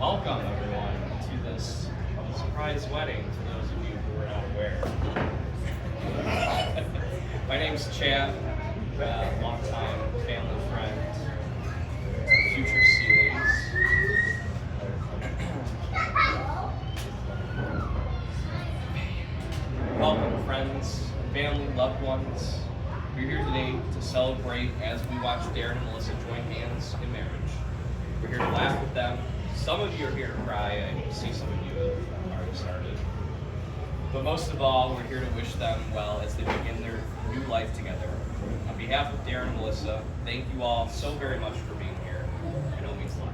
Welcome, everyone, to this surprise wedding for those of you who are not aware. My name's Chad, longtime family friend, future Seeley's. Welcome, friends, family, loved ones. We're here today to celebrate as we watch Darren and Melissa join hands in marriage. We're here to laugh with them. Some of you are here to cry. I see some of you have already started. But most of all, we're here to wish them well as they begin their new life together. On behalf of Darren and Melissa, thank you all so very much for being here. I know it means a lot.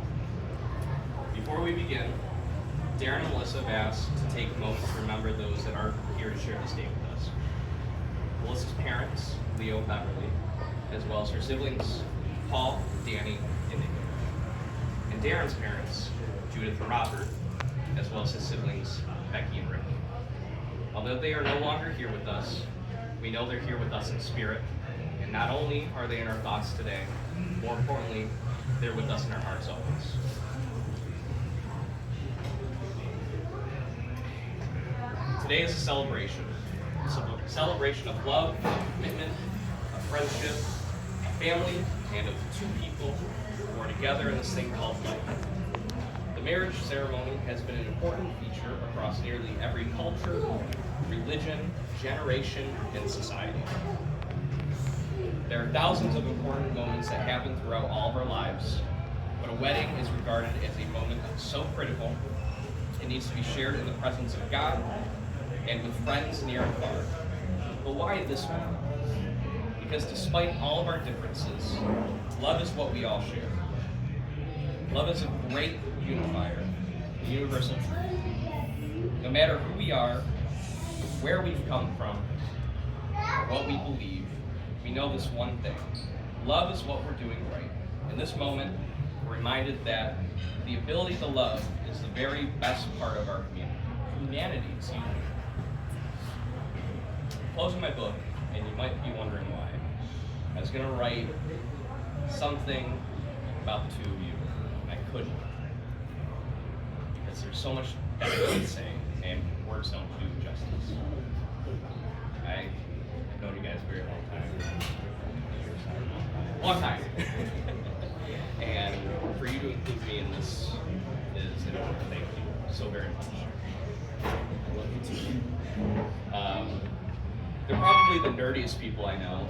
Before we begin, Darren and Melissa have asked to take a moment to remember those that aren't here to share this day with us. Melissa's parents, Leo and Beverly, as well as her siblings, Paul, Danny, and Nick. And Darren's parents, Judith and Robert, as well as his siblings, Becky and Rick. Although they are no longer here with us, we know they're here with us in spirit, and not only are they in our thoughts today, more importantly, they're with us in our hearts always. Today is a celebration. It's a celebration of love, of commitment, of friendship, of family, and of two people who are together in this thing called life. The marriage ceremony has been an important feature across nearly every culture, religion, generation, and society. There are thousands of important moments that happen throughout all of our lives, but a wedding is regarded as a moment so critical, it needs to be shared in the presence of God and with friends near and far. But why this one? Because despite all of our differences, love is what we all share. Love is a great unifier, a universal truth. No matter who we are, where we've come from, or what we believe, we know this one thing. Love is what we're doing right. In this moment, we're reminded that the ability to love is the very best part of our humanity. Closing my book, and you might be wondering why. I was going to write something about the two of you, and I couldn't. Because there's so much that I could say, and words don't do justice. I've known you guys a very long time. Long time. And for you to include me in this is an honor. Thank you so very much. I love you too. They're probably the nerdiest people I know,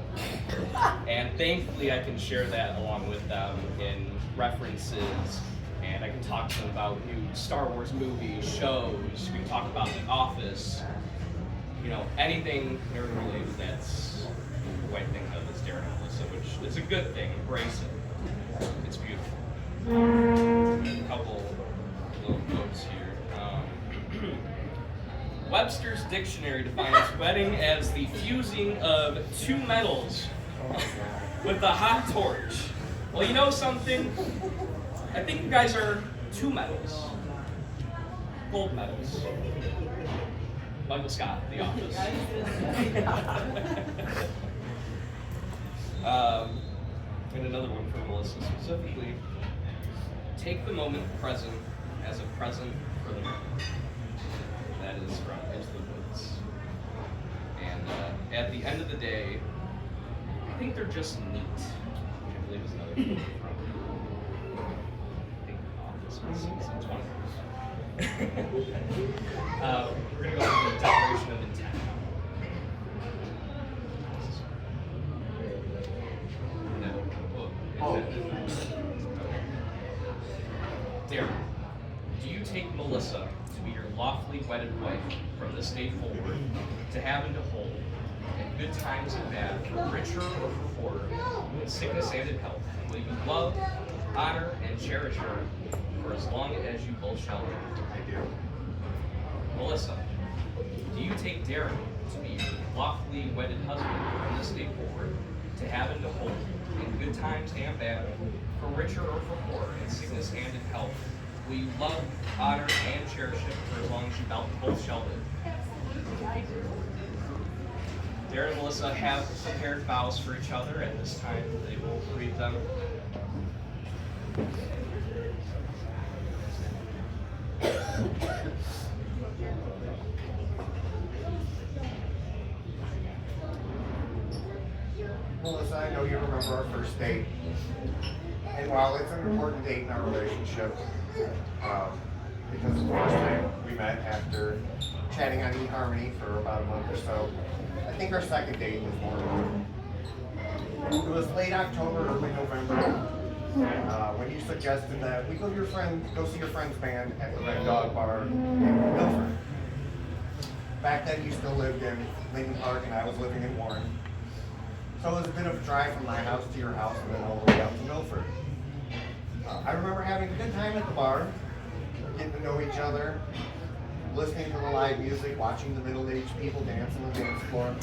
and thankfully I can share that along with them in references, and I can talk to them about new Star Wars movies, shows, we can talk about The Office, anything nerd related that's who I think of as Darren and Melissa, which is a good thing, embrace it. It's beautiful. A couple little quotes here. Webster's Dictionary defines wedding as the fusing of two metals with a hot torch. Well, you know something? I think you guys are two metals. Gold medals. Michael Scott, The Office. And another one for Melissa specifically. Take the moment present as a present for the moment. That is from Into the Woods. And at the end of the day, I think they're just neat. Which I believe is another quote from, I think, Office season 20. We're going to go into the declaration of intent. Darren, do you take Melissa to be your lawfully wedded wife from this day forward, to have and to hold, in good times and bad, for richer or for poorer, in sickness and in health? Will you love, honor, and cherish her for as long as you both shall live? I do. Melissa, do you take Darren to be your lawfully wedded husband from this day forward, to have and to hold, in good times and bad, for richer or for poorer, in sickness and in health? Will you love, honor, and cherish it for as long as you both shall live? Darren and Melissa have prepared vows for each other. At this time, they will read them. Melissa, I know you remember our first date. And while it's an important date in our relationship, because it's the first time we met after chatting on eHarmony for about a month or so, I think our second date was more important. It was late October, early November, when you suggested that we go see your friend's band at the Red Dog Bar in Milford. Back then you still lived in Lincoln Park and I was living in Warren. So it was a bit of a drive from my house to your house and then all the way out to Milford. I remember having a good time at the bar, getting to know each other, listening to the live music, watching the middle-aged people dance on the dance floor.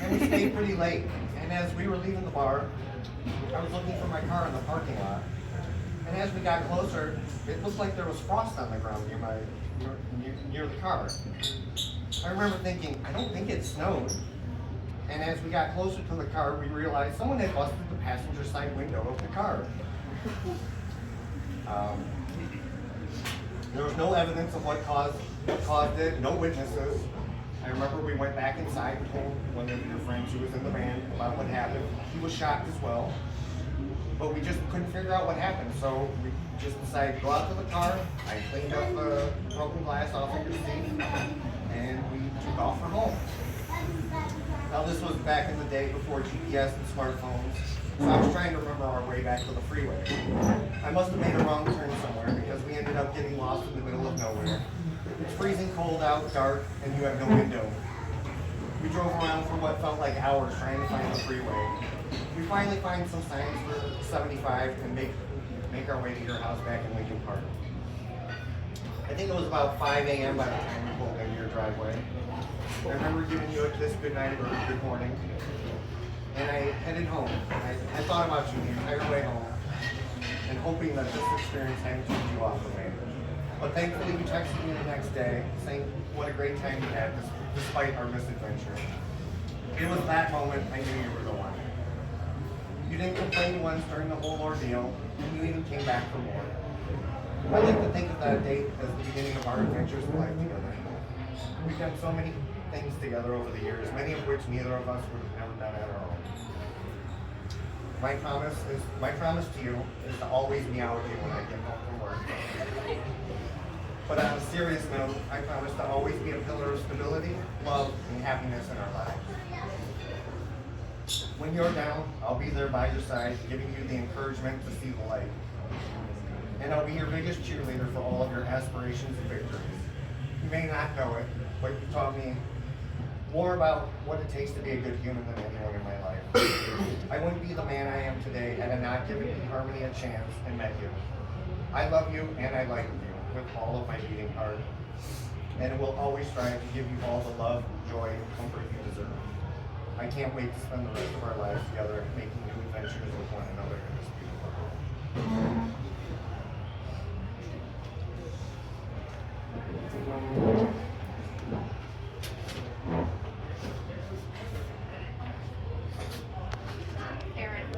And we stayed pretty late. And as we were leaving the bar, I was looking for my car in the parking lot. And as we got closer, it looked like there was frost on the ground near the car. I remember thinking, I don't think it snowed. And as we got closer to the car, we realized someone had busted the passenger side window of the car. There was no evidence of what caused it, no witnesses. I remember we went back inside and told one of your friends who was in the van about what happened. He was shocked as well. But we just couldn't figure out what happened, so we just decided to go out to the car. I cleaned up the broken glass off of your seat, and we took off for home. Now this was back in the day before GPS and smartphones, so I was trying to remember our way back to the freeway. I must have made a wrong turn somewhere because we ended up getting lost in the middle of nowhere. It's freezing cold out, dark, and you have no window. We drove around for what felt like hours trying to find the freeway. We finally find some signs for 75 and make our way to your house back in Lincoln Park. I think it was about 5 a.m. by the time we pulled into your driveway. I remember giving you a kiss goodnight or good morning, and I headed home. I thought about you the entire way home, and hoping that this experience hadn't turned you off of me. But thankfully you texted me the next day, saying what a great time you had despite our misadventure. It was that moment I knew you were the one. You didn't complain once during the whole ordeal, and you even came back for more. I like to think of that date as the beginning of our adventures in life together. We've done so many things together over the years, many of which neither of us would have never done on our own. My promise to you is to always meow at you when I get home from work. But on a serious note, I promise to always be a pillar of stability, love, and happiness in our lives. When you're down, I'll be there by your side, giving you the encouragement to see the light. And I'll be your biggest cheerleader for all of your aspirations and victories. You may not know it, but you taught me more about what it takes to be a good human than anyone in my life. I wouldn't be the man I am today had I not given eHarmony a chance and met you. I love you and I like you with all of my beating heart. And will always strive to give you all the love, joy, and comfort you deserve. I can't wait to spend the rest of our lives together making new adventures with one another in this beautiful world. Darren,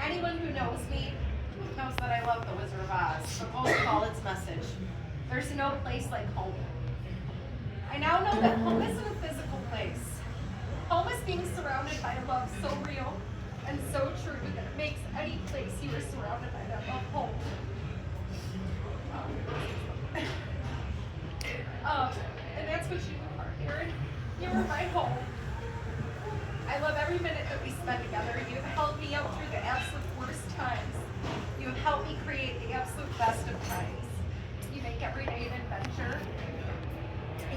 anyone who knows me knows that I love The Wizard of Oz, but most of all its message. There's no place like home. I now know that home isn't a physical place. Home is being surrounded by a love so real and so true that it makes any place you are surrounded by that love home. And that's what you are, Darren. You are my home. I love every minute that we spend together. You have helped me out through the absolute worst times. You have helped me create the absolute best of times. You make every day an adventure.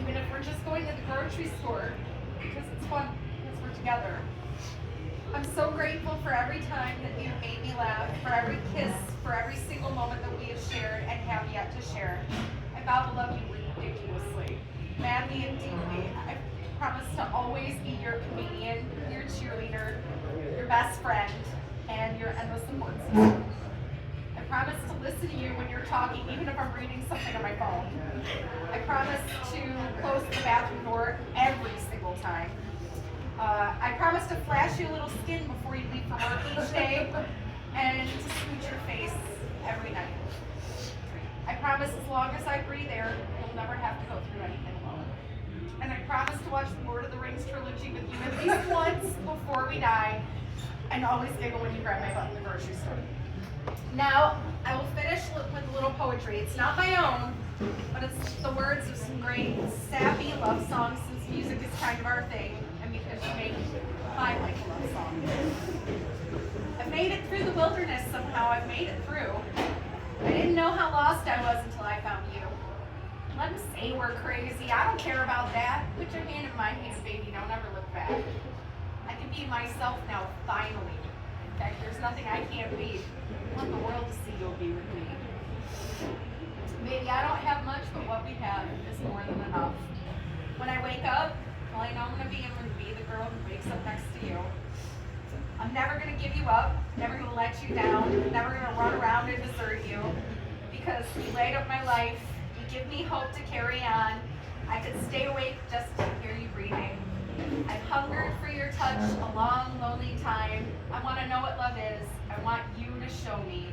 Even if we're just going to the grocery store, because it's fun, because we're together. I'm so grateful for every time that you've made me laugh, for every kiss, for every single moment that we have shared and have yet to share. I vow to love you ridiculously, madly and deeply. I promise to always be your comedian, your cheerleader, your best friend, and your endless support system. I promise to listen to you when you're talking, even if I'm reading something on my phone. I promise to close the bathroom door every single time. I promise to flash you a little skin before you leave for work each day, and to smooch your face every night. I promise as long as I breathe air, you'll never have to go through anything alone. And I promise to watch the Lord of the Rings trilogy with you at least once before we die, and always giggle when you grab my butt in the grocery store. Now, I will finish with a little poetry. It's not my own, but it's the words of some great, sappy love songs, since music is kind of our thing, and because you make I like a love song. I've made it through the wilderness somehow. I've made it through. I didn't know how lost I was until I found you. Let them say we're crazy. I don't care about that. Put your hand in my hand, baby. Don't ever look back. I can be myself now, finally. In fact, there's nothing I can't be. I want the world to see you'll be with me. Baby, I don't have much, but what we have is more than enough. When I wake up, all I know I'm going to be the girl who wakes up next to you. I'm never going to give you up, never going to let you down, never going to run around and desert you, because you light up my life, you give me hope to carry on. I could stay awake just to hear you breathing. I've hungered for your touch a long, lonely time. I want to know what love is. I want you to show me.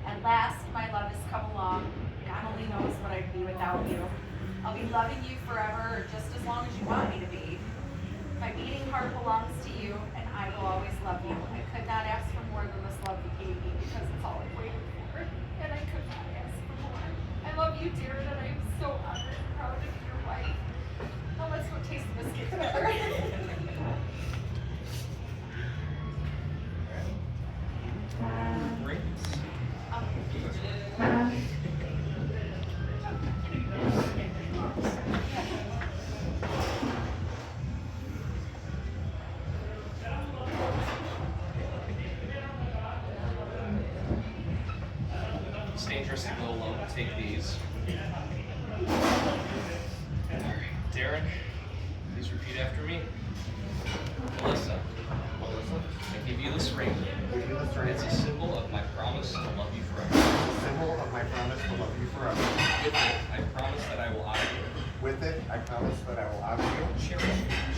At last, my love has come along. God only knows what I'd be without you. I'll be loving you forever, or just as long as you want me to be. My beating heart belongs to you, and I will always love you. I could not ask for more than this love you gave me, because it's all I've waited for, and I could not ask for more. I love you, Darren, and I am so honored and proud to be your wife. Now let's go taste the biscuit together. Great. It's dangerous to go alone. Take these. Alright, Darren, please repeat after me. Melissa, I give you this ring. Give you this ring. It's a symbol of my promise to love you forever. A symbol of my promise to love you forever. With it, I promise that I will honor you, With it, I promise that I will honor you,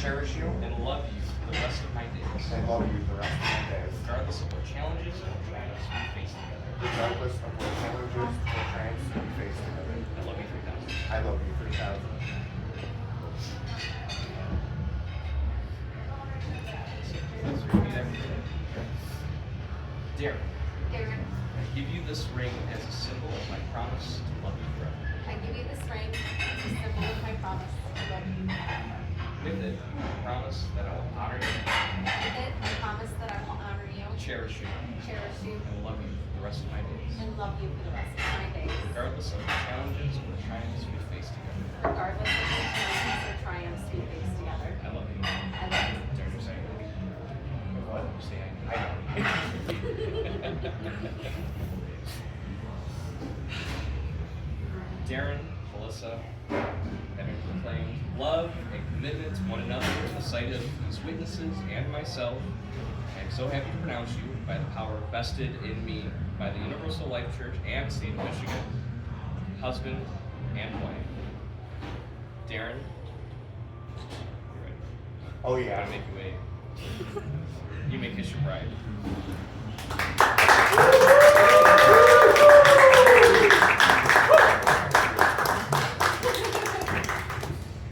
cherish you, you, and love you for the rest of my days, and love you the rest of my days. regardless of what challenges and trials we face together. Regardless of what challenges or triumphs we face together. I love you 3,000. I love you 3,000. Please repeat after me. Darren, Darren, I give you this ring as a symbol of my promise to love you forever. I give you this ring as a symbol of my promise to love you forever. With it, I promise that I will honor you, With it, I promise that I will honor you, cherish you, cherish you, and love you for the rest of my days, and love you for the rest of my days. regardless of the challenges or triumphs we face together. Regardless of the challenges or triumphs we face together. I love you. I love you. Darren, you're saying What? you say I know. Darren, Melissa, having proclaimed love and commitment to one another in the sight of these witnesses and myself, I am so happy to pronounce you, by the power vested in me by the Universal Life Church and State of Michigan, husband and wife. Darren, you ready? Oh I'm yeah. gonna make you wait. You may kiss your bride.